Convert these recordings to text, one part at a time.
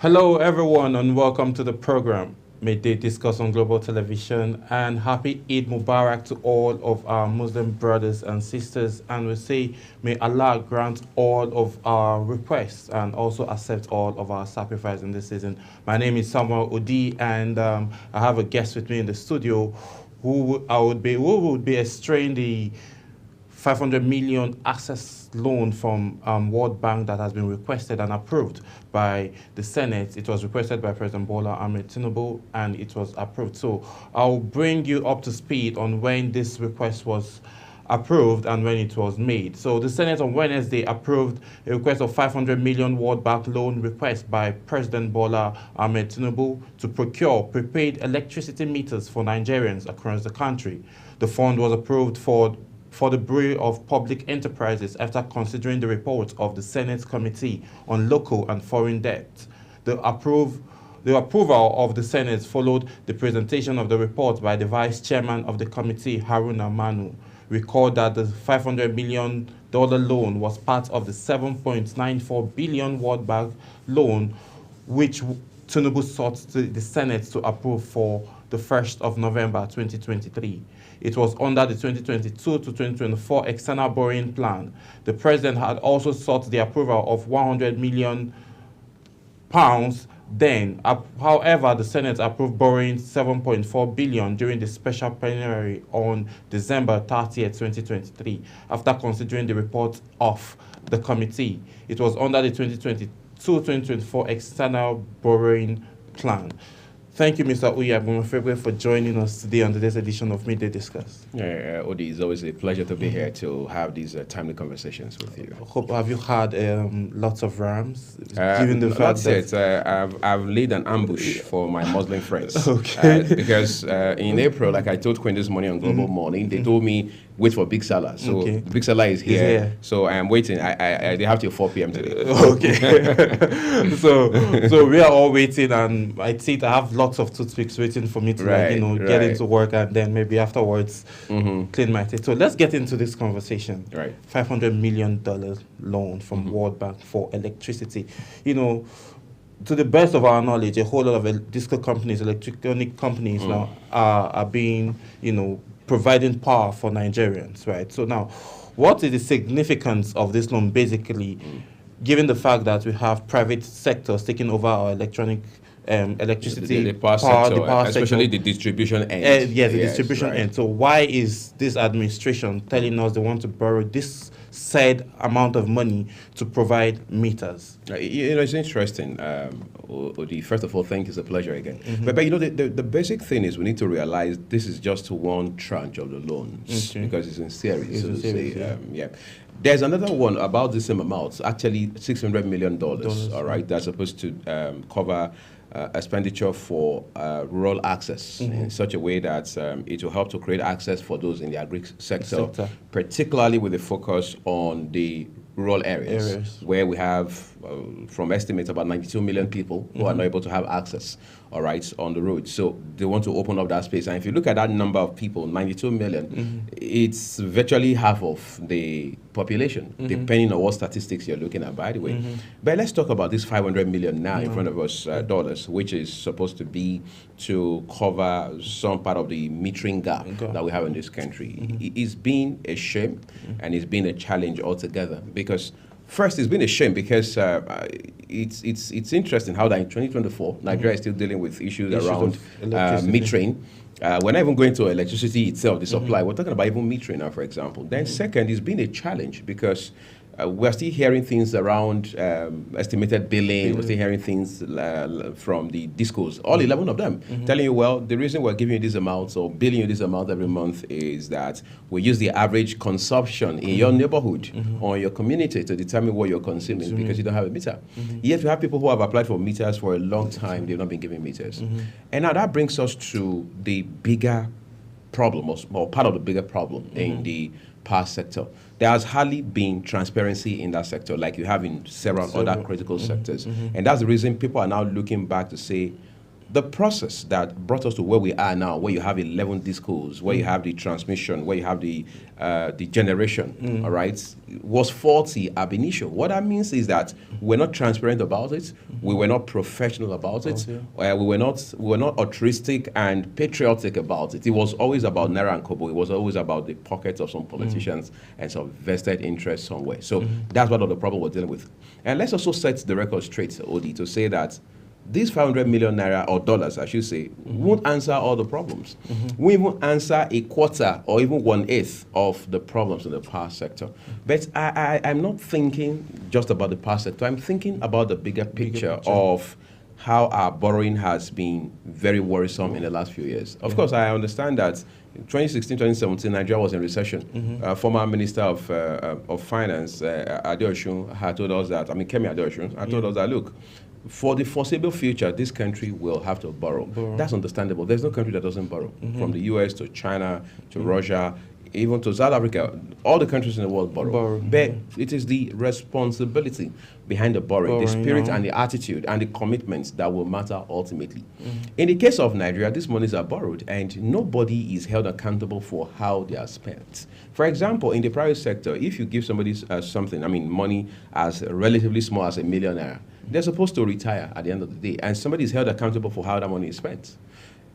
Hello, everyone, and welcome to the program, Midday Discourse on Global Television. And happy Eid Mubarak to all of our Muslim brothers and sisters. And we say, may Allah grant all of our requests and also accept all of our sacrifice in this season. My name is Samuel Odi, and I have a guest with me in the studio who would be extraying the 500 million access loan from World Bank that has been requested and approved by the Senate. It was requested by President Bola Ahmed Tinubu and it was approved. So I'll bring you up to speed on when this request was approved and when it was made. So the Senate on Wednesday approved a request of 500 million World Bank loan request by President Bola Ahmed Tinubu to procure prepaid electricity meters for Nigerians across the country. The fund was approved for the Bureau of Public Enterprises after considering the report of the Senate Committee on Local and Foreign Debt. The approval of the Senate followed the presentation of the report by the Vice Chairman of the committee, Haruna Manu. Recall that the $500 million loan was part of the $7.94 billion World Bank loan, which Tinubu sought the Senate to approve for the 1st of November 2023. It was under the 2022 to 2024 external borrowing plan. The president had also sought the approval of £100 million then. However, the Senate approved borrowing $7.4 billion during the special plenary on December 30th, 2023, after considering the report of the committee. It was under the 2022-2024 external borrowing plan. Thank you, Mr. Uyabumafebe, for joining us today on today's edition of Midday Discuss. Odi, it's always a pleasure to be here to have these timely conversations with you. Have you had lots of rams? Given the fact that I've laid an ambush for my Muslim friends. Okay. Because in April, like I told Queen this morning on Global Morning, they told me wait for Big Salah. So Big Salah is here. So I am waiting. They have till 4 p.m. today. Okay. so we are all waiting, and I have lots of toothpicks waiting for me to get into work, and then maybe afterwards clean my teeth. So let's get into this conversation. Right. $500 million loan from World Bank for electricity. To the best of our knowledge, a whole lot of disco companies, electronic companies now are being, providing power for Nigerians, right? So now, what is the significance of this loan, basically, given the fact that we have private sectors taking over our electricity, the power sector, especially the distribution end. Yes, the distribution end. So why is this administration telling us they want to borrow this said amount of money to provide meters? It's interesting. Odi, first of all, thank you. It's a pleasure again. But the basic thing is we need to realize this is just one tranche of the loans because it's in series, so to say. There's another one about the same amount, actually $600 million, all right, that's supposed to cover expenditure for rural access in such a way that it will help to create access for those in the agri sector, particularly with a focus on the rural areas where we have, from estimates, about 92 million people who are not able to have access, all right, on the road. So they want to open up that space. And if you look at that number of people, 92 million, it's virtually half of the population, depending on what statistics you're looking at, by the way. But let's talk about this 500 million now in front of us, dollars, which is supposed to be to cover some part of the metering gap that we have in this country. It's been a shame and it's been a challenge altogether because first, it's been a shame because it's interesting how that in 2024, Nigeria is still dealing with issues around metering. We're not even going to electricity itself, the supply. We're talking about even metering now, for example. Then second, it's been a challenge because we're still hearing things around estimated billing. We're still hearing things from the Discourse, all 11 of them, telling you, well, the reason we're giving you this amount or billing you this amount every month is that we use the average consumption in your neighborhood or your community to determine what you're consuming because you don't have a meter. Yet we have people who have applied for meters for a long time. They've not been given meters. And now that brings us to the bigger problem or part of the bigger problem in the power sector. There has hardly been transparency in that sector like you have in several other critical sectors. And that's the reason people are now looking back to say, the process that brought us to where we are now, where you have 11 Discourse, where you have the transmission, where you have the generation, all right, was faulty ab initio. What that means is that we're not transparent about it, we were not professional about it, we were not altruistic and patriotic about it. It was always about Naira and Kobo. It was always about the pockets of some politicians and some vested interests somewhere. So that's what the problem we're dealing with. And let's also set the record straight, Odi, to say that these 500 million naira, or dollars, I should say, won't answer all the problems. Won't even answer a quarter or even 1/8 of the problems in the power sector. But I'm not thinking just about the power sector. I'm thinking about the bigger picture of how our borrowing has been very worrisome in the last few years. Of course, I understand that in 2016, 2017, Nigeria was in recession. Former Minister of Finance, Adeosun, had told us that, Kemi Adeosun, had told us that, look, for the foreseeable future, this country will have to borrow. That's understandable. There's no country that doesn't borrow. From the US to China to Russia, even to South Africa, all the countries in the world borrow. But it is the responsibility behind the borrowing, the spirit and the attitude and the commitments that will matter ultimately. In the case of Nigeria, these monies are borrowed and nobody is held accountable for how they are spent. For example, in the private sector, if you give somebody something, money as relatively small as $1 million, they're supposed to retire at the end of the day, and somebody is held accountable for how that money is spent.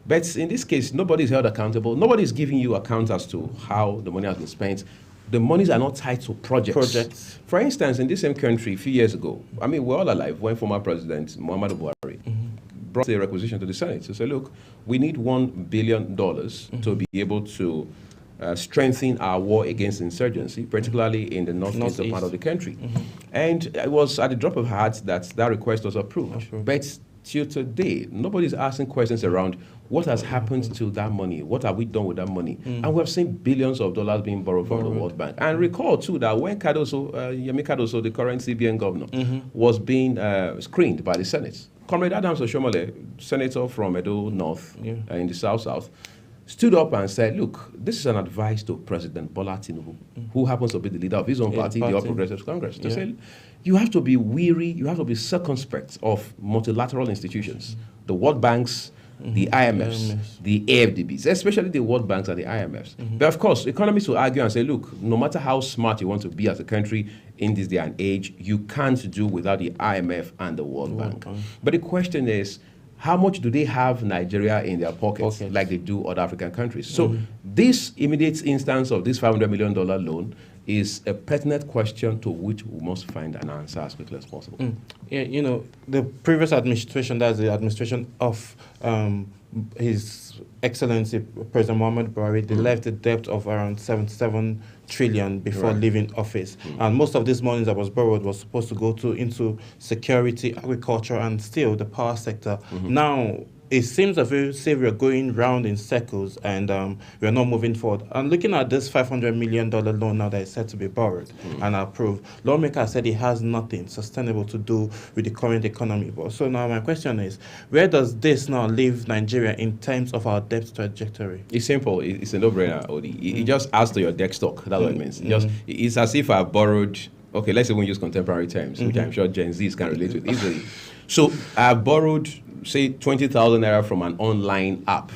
But in this case, nobody is held accountable. Nobody is giving you account as to how the money has been spent. The monies are not tied to projects. For instance, in this same country, a few years ago, we're all alive when former President Muhammadu Buhari brought a requisition to the Senate to say, look, we need $1 billion to be able to strengthen our war against insurgency, particularly in the northeastern part of the country. And it was at the drop of a hat that request was approved. But till today, nobody's asking questions around what has happened to that money, what have we done with that money. And we have seen billions of dollars being borrowed from the World Bank. And recall too that when Yemi Cardoso, the current CBN governor, was being screened by the Senate, Comrade Adams Oshomole, senator from Edo North in the South, stood up and said, look, this is an advice to President Bola Tinubu, who happens to be the leader of his own party, the All Progressives Congress, to say, you have to be weary, you have to be circumspect of multilateral institutions, the World Banks, the IMFs, the AFDBs, especially the World Banks and the IMFs. But of course, economists will argue and say, look, no matter how smart you want to be as a country in this day and age, you can't do without the IMF and the World Bank. But the question is, how much do they have Nigeria in their pockets like they do other African countries? So this immediate instance of this $500 million loan is a pertinent question to which we must find an answer as quickly as possible. Yeah, the previous administration, that's the administration of His Excellency President Muhammad Buhari, they left a debt of around 77 trillion before leaving office. And most of this money that was borrowed was supposed to go into security, agriculture, and still the power sector. Now, it seems as if we're going round in circles and we're not moving forward. And looking at this $500 million loan now that is set to be borrowed and approved, lawmaker said it has nothing sustainable to do with the current economy. So now my question is, where does this now leave Nigeria in terms of our debt trajectory? It's simple. It's a no-brainer, Odi. It just adds to your debt stock. That's what it means. It's as if I borrowed, okay, let's say we use contemporary terms, which I'm sure Gen Zs can relate with easily. So I borrowed, say, 20,000 naira from an online app.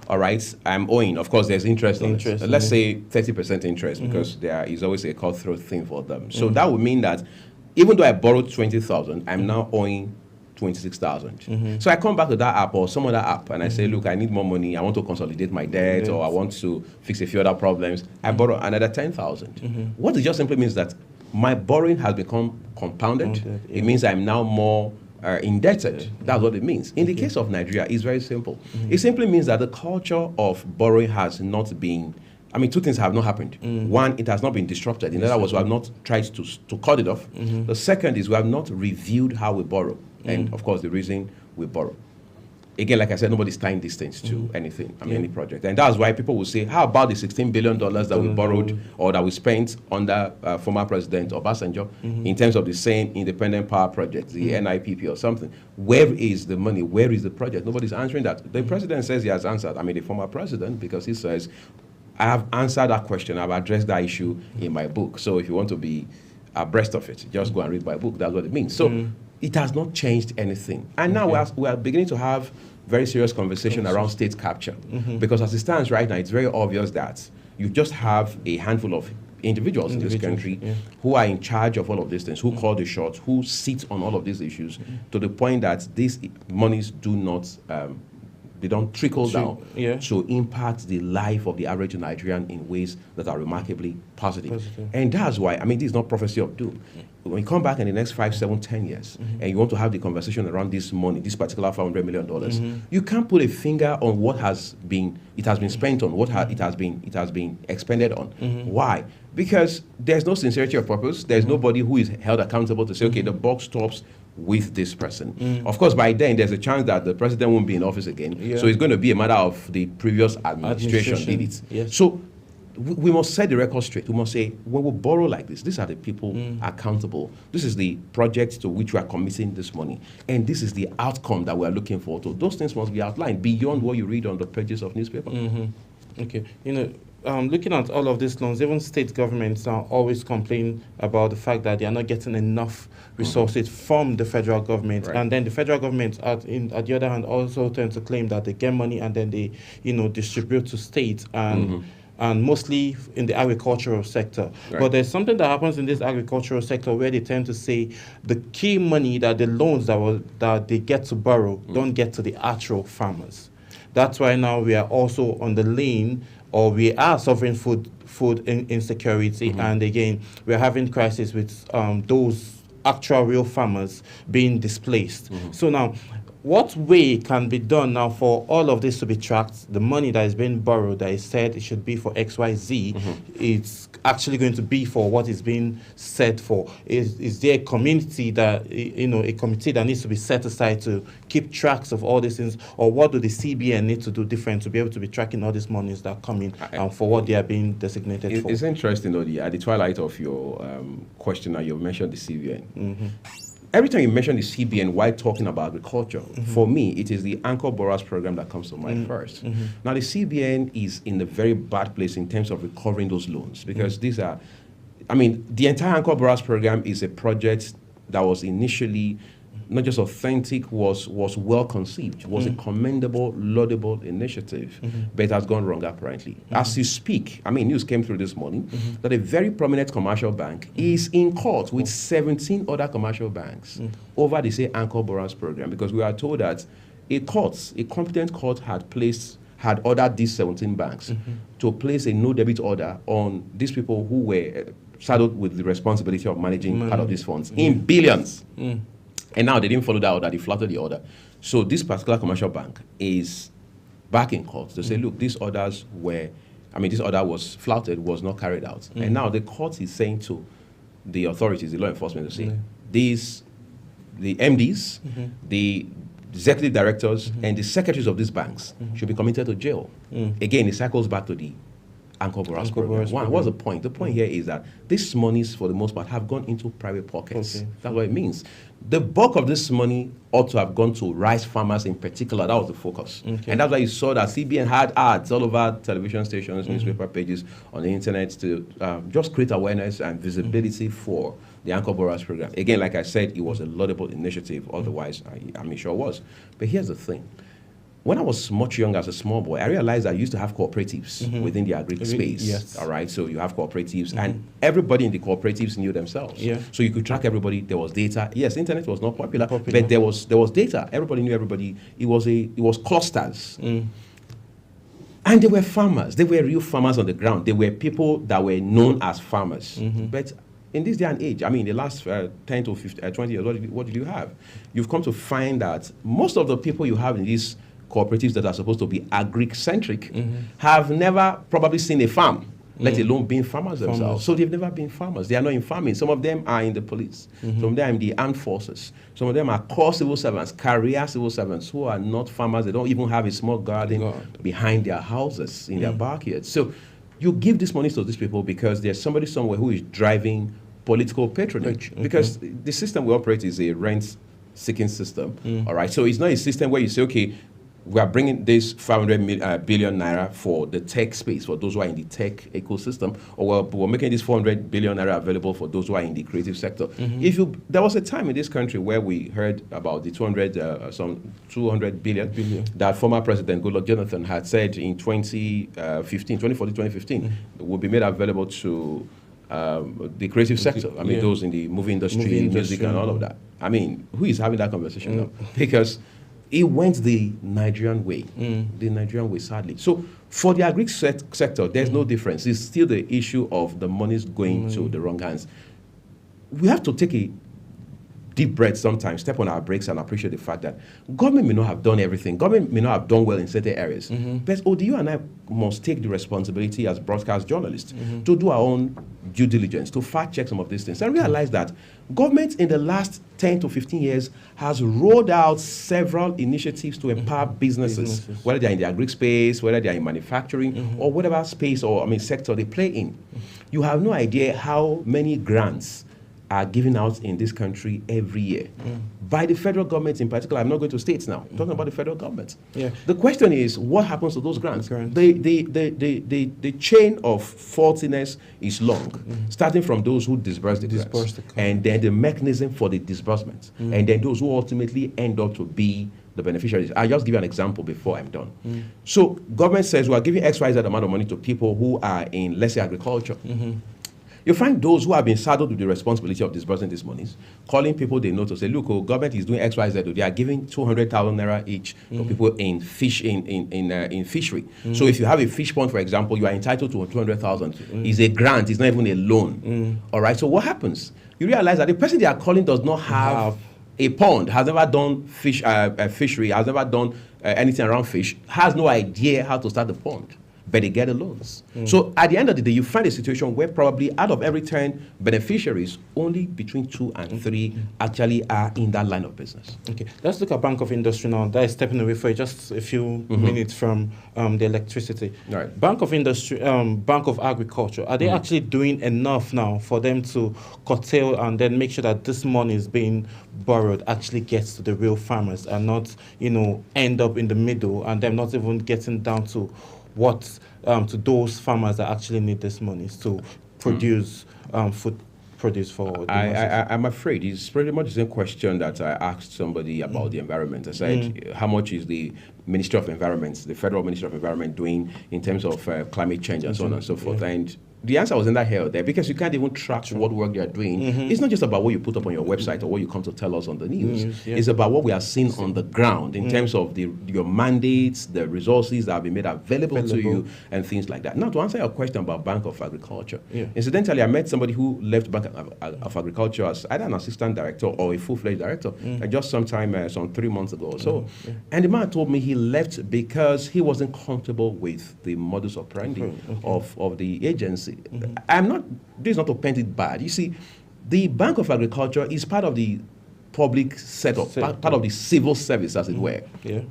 All right, I'm owing. Of course, there's interest on it. Let's say 30% interest because there is always a cutthroat thing for them. So that would mean that even though I borrowed 20,000, I'm now owing 26,000. So I come back to that app or some other app and I say, look, I need more money. I want to consolidate my debt or I want to fix a few other problems. I borrow another 10,000. What it just simply means that my borrowing has become compounded. It means I'm now more indebted. That's what it means. In the case of Nigeria, it's very simple. It simply means that the culture of borrowing has not been, two things have not happened. One, it has not been disrupted. In other words, we have not tried to cut it off. The second is we have not reviewed how we borrow. And of course, the reason we borrow. Again, like I said, nobody's tying distance to anything, any project. And that's why people will say, how about the $16 billion that we borrowed or that we spent under former President Obasanjo in terms of the same independent power project, the NIPP or something? Where is the money? Where is the project? Nobody's answering that. The president says he has answered. The former president, because he says, I have answered that question. I've addressed that issue in my book. So if you want to be abreast of it, just go and read my book. That's what it means. So it has not changed anything. And now we are beginning to have very serious conversation around state capture. Because as it stands right now, it's very obvious that you just have a handful of individuals in this country who are in charge of all of these things, who call the shots, who sit on all of these issues, to the point that these monies do not, they don't trickle down to impact the life of the average Nigerian in ways that are remarkably positive. And that's why, I mean, this is not prophecy of doom. When you come back in the next 5, 7, 10 years, and you want to have the conversation around this money, this particular $500 million, you can't put a finger on what it has been spent on, what it has been expended on. Why? Because there's no sincerity of purpose. There's nobody who is held accountable to say, okay, the buck stops with this person. Of course, by then, there's a chance that the president won't be in office again. So it's going to be a matter of the previous administration did it. So we must set the record straight. We must say, when we borrow like this, these are the people accountable. This is the project to which we are committing this money. And this is the outcome that we are looking for. So those things must be outlined beyond what you read on the pages of newspaper. Okay. Looking at all of these loans, even state governments are always complaining about the fact that they are not getting enough resources from the federal government. And then the federal government, at the other hand, also tend to claim that they get money and then they, distribute to states and mostly in the agricultural sector. But there's something that happens in this agricultural sector where they tend to say the key money, that the loans that they get to borrow don't get to the actual farmers. That's why now we are also on the lane, or we are suffering food insecurity, and again, we're having crisis with those actual real farmers being displaced. So now, what way can be done now for all of this to be tracked? The money that is being borrowed, that is said it should be for XYZ, it's actually going to be for what is being set for. Is there a community that, a committee that needs to be set aside to keep tracks of all these things? Or what do the CBN need to do different to be able to be tracking all these monies that come in for what they are being designated for? It's interesting, though, at the twilight of your question, you mentioned the CBN. Every time you mention the CBN while talking about agriculture, for me, it is the Anchor Borrowers Program that comes to mind first. Now, the CBN is in a very bad place in terms of recovering those loans, because these are, the entire Anchor Borrowers Program is a project that was initially not just authentic, was well conceived, was a commendable, laudable initiative, but it has gone wrong apparently. As you speak, news came through this morning that a very prominent commercial bank is in court with 17 other commercial banks over the say Anchor Borrowers Program, because we are told that a competent court had ordered these 17 banks to place a no debit order on these people who were saddled with the responsibility of managing part of these funds in billions. And now they didn't follow that order, they flouted the order. So this particular commercial bank is back in court to say, look, this order was flouted, was not carried out. And now the court is saying to the authorities, the law enforcement, to say, the MDs, the executive directors, and the secretaries of these banks should be committed to jail. Again, it cycles back to the Anchor Borrowers Program. What's the point? The point here is that these monies, for the most part, have gone into private pockets. That's what it means. The bulk of this money ought to have gone to rice farmers in particular. That was the focus. And that's why you saw that CBN had ads all over television stations, newspaper pages, on the internet to just create awareness and visibility for the Anchor Borrowers Program. Again, like I said, it was a laudable initiative. Otherwise, I'm sure it was. But here's the thing. When I was much younger as a small boy, I realized I used to have cooperatives within the agri space. All right, so you have cooperatives, and everybody in the cooperatives knew themselves. So you could track everybody. There was data. Yes, internet was not popular, but there was data. Everybody knew everybody. It was clusters, and they were farmers. They were real farmers on the ground. They were people that were known as farmers. But in this day and age, the last 10 to 15, 20 years, what did you have? You've come to find that most of the people you have in these cooperatives that are supposed to be agri-centric have never probably seen a farm, let alone being farmers themselves. So they've never been farmers. They are not in farming. Some of them are in the police. Some of them are in the armed forces. Some of them are core civil servants, career civil servants who are not farmers. They don't even have a small garden behind their houses, in their backyards. So you give this money to these people because there's somebody somewhere who is driving political patronage. Because the system we operate is a rent-seeking system. All right. So it's not a system where you say, okay, we are bringing this 500 billion naira for the tech space, for those who are in the tech ecosystem, or we're making this 400 billion naira available for those who are in the creative sector. There was a time in this country where we heard about the 200 billion that former President Goodluck Jonathan had said in 2015 would be made available to the creative sector. I mean, those in the movie industry, music, and all of that. I mean, who is having that conversation now? Because it went the Nigerian way, sadly. So for the agri sector, there's no difference. It's still the issue of the money's going to the wrong hands. We have to take a deep breath sometimes, step on our brakes and appreciate the fact that government may not have done everything. Government may not have done well in certain areas. But ODU and I must take the responsibility as broadcast journalists to do our own due diligence, to fact check some of these things and realize that government in the last 10 to 15 years has rolled out several initiatives to empower businesses, whether they're in the agri space, whether they're in manufacturing, or whatever space or sector they play in. You have no idea how many grants are given out in this country every year by the federal government in particular. I'm not going to states now. I'm talking about the federal government. The question is, what happens to those grants? The chain of faultiness is long, starting from those who disburse the grants, and then the mechanism for the disbursement, and then those who ultimately end up to be the beneficiaries. I'll just give you an example before I'm done. So government says we are giving XYZ amount of money to people who are in, let's say, agriculture. You find those who have been saddled with the responsibility of disbursing these monies, calling people they know to say, look, government is doing X, Y, Z. They are giving 200,000 naira each to people in fishery. So if you have a fish pond, for example, you are entitled to 200,000. It's a grant. It's not even a loan. All right. So what happens? You realize that the person they are calling does not have a pond, has never done fishery, has never done anything around fish, has no idea how to start the pond, but they get the loans. So at the end of the day, you find a situation where probably out of every 10 beneficiaries, only between 2 and 3 actually are in that line of business. Okay, let's look at Bank of Industry now. That is stepping away for just a few minutes from the electricity. Right. Bank of Industry, Bank of Agriculture, are they actually doing enough now for them to curtail and then make sure that this money is being borrowed actually gets to the real farmers and not, end up in the middle and them not even getting down to what to those farmers that actually need this money to produce food produce for the masses? I'm afraid it's pretty much the same question that I asked somebody about the environment. I said, how much is the Ministry of Environment, the Federal Ministry of Environment, doing in terms of climate change and so on and so forth? And the answer was in that here there, because you can't even track what work you're doing. It's not just about what you put up on your website or what you come to tell us on the news. It's about what we are seeing on the ground in terms of your mandates, the resources that have been made available to you, and things like that. Now, to answer your question about Bank of Agriculture, incidentally, I met somebody who left Bank of Agriculture as either an assistant director or a full-fledged director just some 3 months ago or so. And the man told me he left because he wasn't comfortable with the modus operandi of the agency. This is not to paint it bad. You see, the Bank of Agriculture is part of the public setup, part of the civil service, as it were.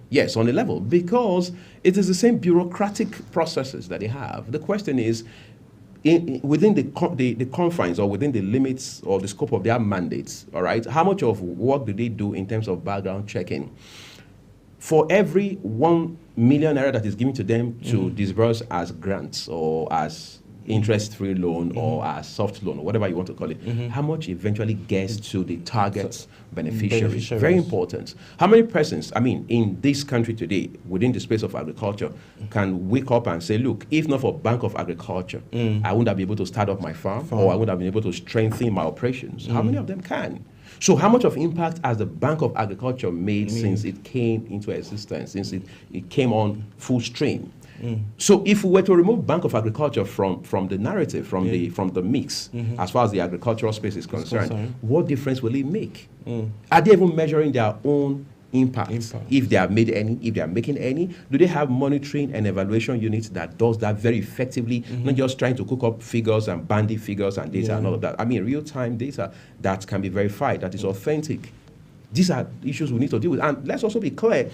Yes, on a level, because it is the same bureaucratic processes that they have. The question is, within the confines or within the limits or the scope of their mandates, all right, how much of work do they do in terms of background checking? For every 1 million naira that is given to them to disburse as grants or as interest-free loan or as soft loan or whatever you want to call it, how much eventually gets to the target beneficiaries? Very important. How many persons, in this country today, within the space of agriculture, can wake up and say, look, if not for Bank of Agriculture, I wouldn't have been able to start up my farm or I would have been able to strengthen my operations? How many of them can? So how much of impact has the Bank of Agriculture made since it came into existence, since it came on full stream? So if we were to remove Bank of Agriculture from the narrative, from the mix, as far as the agricultural space is concerned, what difference will it make? Are they even measuring their own impact? If they have made any, if they are making any? Do they have monitoring and evaluation units that does that very effectively, not just trying to cook up figures and bandy figures and data and all of that? Real-time data that can be verified, that is authentic. These are issues we need to deal with. And let's also be clear,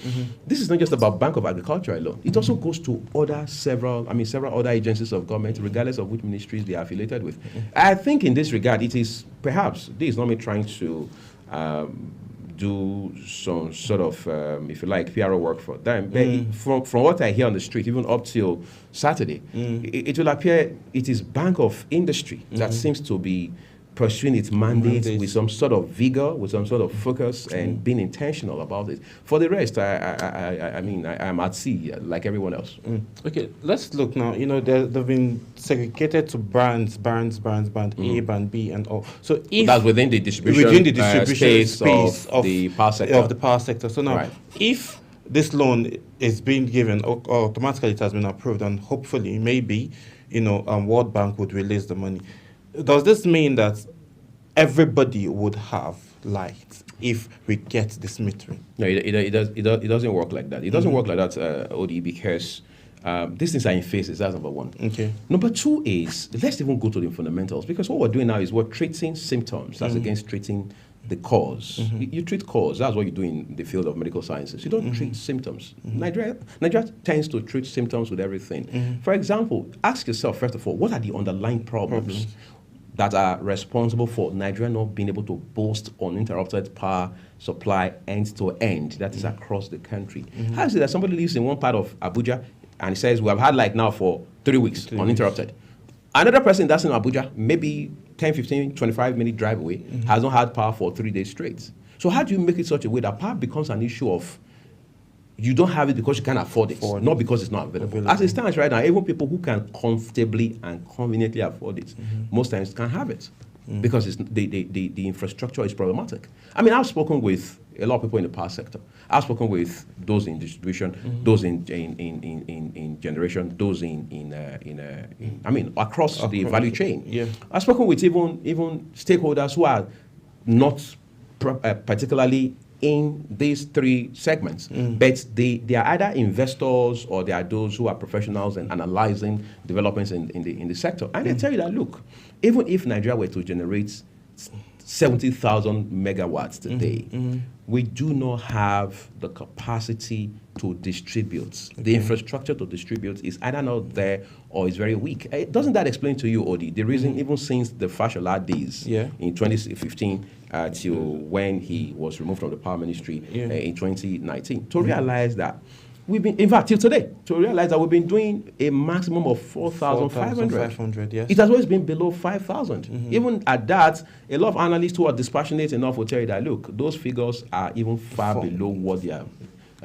this is not just about Bank of Agriculture alone. It also goes to several other agencies of government, regardless of which ministries they are affiliated with. I think in this regard, it is perhaps, this is not me trying to do some sort of, if you like, PR work for them. But from what I hear on the street, even up till Saturday, it will appear it is Bank of Industry that seems to be pursuing its mandate with some sort of vigor, with some sort of focus, and being intentional about it. For the rest, I mean, I'm at sea like everyone else. Okay, let's look now. You know, they've been segregated to brands, A, band B, and all. So if that's within the distribution, space of the power sector. So now, if this loan is being given, automatically it has been approved, and hopefully, maybe, you know, World Bank would release the money. Does this mean that everybody would have light if we get this metering? No, it doesn't work like that. It doesn't work like that, Odi, because these things are in phases. That's number one. Okay. Number two is, let's even go to the fundamentals, because what we're doing now is we're treating symptoms as against treating the cause. You treat cause. That's what you do in the field of medical sciences. You don't treat symptoms. Nigeria tends to treat symptoms with everything. For example, ask yourself, first of all, what are the underlying problems that are responsible for Nigeria not being able to boast uninterrupted power supply end to end, that is across the country? How is it that somebody lives in one part of Abuja and he says, we have had light now for 3 weeks uninterrupted? Another person that's in Abuja, maybe 10, 15, 25-minute drive away, has not had power for 3 days straight. So how do you make it such a way that power becomes an issue of you don't have it because you can't afford it, not because it's not available? As it stands right now, even people who can comfortably and conveniently afford it, most times can't have it because the infrastructure is problematic. I mean, I've spoken with a lot of people in the power sector. I've spoken with those in distribution, those in generation, those I mean, across the value chain. Yeah. I've spoken with even stakeholders who are not particularly in these three segments, but they are either investors or they are those who are professionals and analyzing developments in the sector. And they tell you that, look, even if Nigeria were to generate 70,000 megawatts today, we do not have the capacity to distribute. The infrastructure to distribute is either not there or is very weak. Doesn't that explain to you, Odi, the reason even since the Fashola days in 2015 till when he was removed from the power ministry in 2019, to realize that we've been, in fact, till today, to realize that we've been doing a maximum of 4,500. Yes. It has always been below 5,000. Even at that, a lot of analysts who are dispassionate enough will tell you that, look, those figures are even far below what they are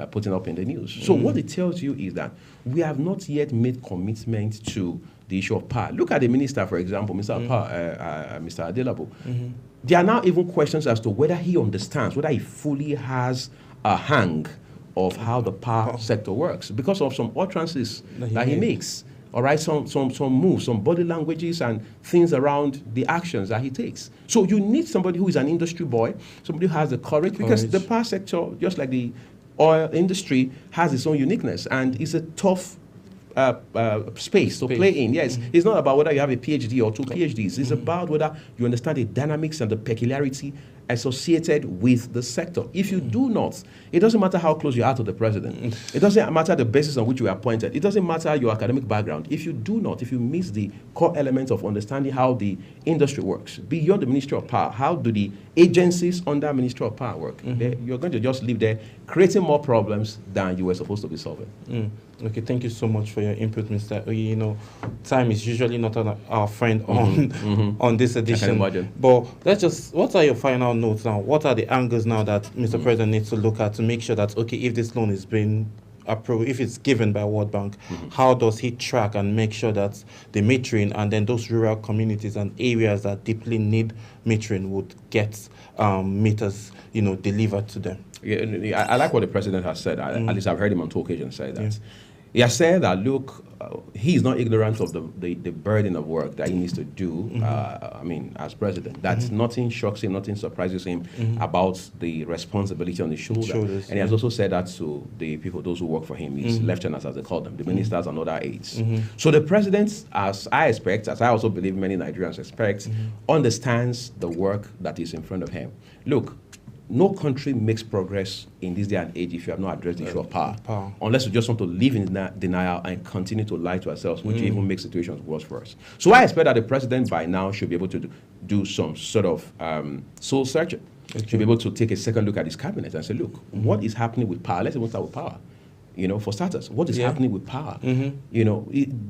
putting up in the news. So what it tells you is that we have not yet made commitment to the issue of power. Look at the minister, for example, Mr. Adelabo. There are now even questions as to whether he understands, whether he fully has a hang of how the power sector works because of some utterances that he makes. All right, some moves, some body languages and things around the actions that he takes. So you need somebody who is an industry boy, somebody who has the courage, because the power sector, just like the oil industry, has its own uniqueness and it's a tough space to play in. Yes, it's not about whether you have a PhD or 2 PhDs. It's about whether you understand the dynamics and the peculiarity associated with the sector. If you do not, it doesn't matter how close you are to the president. It doesn't matter the basis on which you are appointed. It doesn't matter your academic background. If you do not, if you miss the core elements of understanding how the industry works, beyond the Ministry of Power, how do the agencies under Ministry of Power work? You're going to just live there creating more problems than you were supposed to be solving. Okay, thank you so much for your input, Mr. Oye. You know, time is usually not our friend on this edition. I can imagine. But what are your final notes now? What are the angles now that Mr. President needs to look at to make sure that, okay, if this loan is being approved, if it's given by World Bank, how does he track and make sure that the metering and then those rural communities and areas that deeply need metering would get meters, delivered to them? Yeah, I like what the president has said. At least I've heard him on 2 occasions say that. He has said that, look, he is not ignorant of the burden of work that he needs to do, as president. That nothing shocks him, nothing surprises him about the responsibility on his shoulders. And he has also said that to the people, those who work for him, his lieutenants, as they call them, the ministers and other aides. So the president, as I also believe many Nigerians expect, understands the work that is in front of him. Look, no country makes progress in this day and age if you have not addressed the issue of power. Unless you just want to live in denial and continue to lie to ourselves, which even makes situations worse for us. So I expect that the president by now should be able to do some sort of soul searching Should be able to take a second look at his cabinet and say, look, what is happening with power? Let's even start with power. For starters, what is happening with power?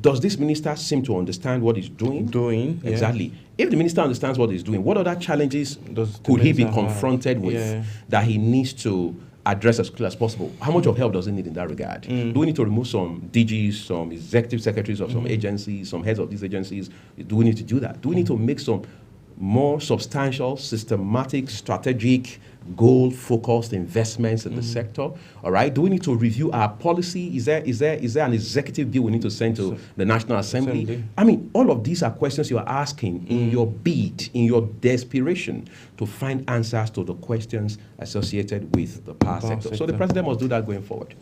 Does this minister seem to understand what he's doing? Exactly. If the minister understands what he's doing, what other challenges could he be confronted with that he needs to address as clear as possible? How much of help does he need in that regard? Do we need to remove some DGs, some executive secretaries of some agencies, some heads of these agencies? Do we need to do that? Do we need to make some more substantial, systematic, strategic, goal-focused investments in the sector? All right. Do we need to review our policy? Is there an executive bill we need to send to the National Assembly? I mean, all of these are questions you are asking in your bid, in your desperation to find answers to the questions associated with the power sector. So the president must do that going forward.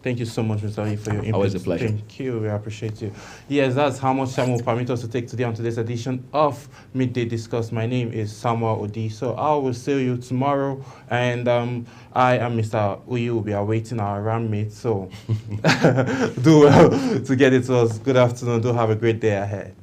Thank you so much, Mr. Ali, for your input. Always a pleasure. Thank you. We appreciate you. Yes, that's how much time will permit us to take today on today's edition of Midday Discuss. My name is Samuel Odi. So I will see you tomorrow. And I am Mr. Uyu. Will be awaiting our roundmate. So do well to get it to us. Good afternoon. Do have a great day ahead.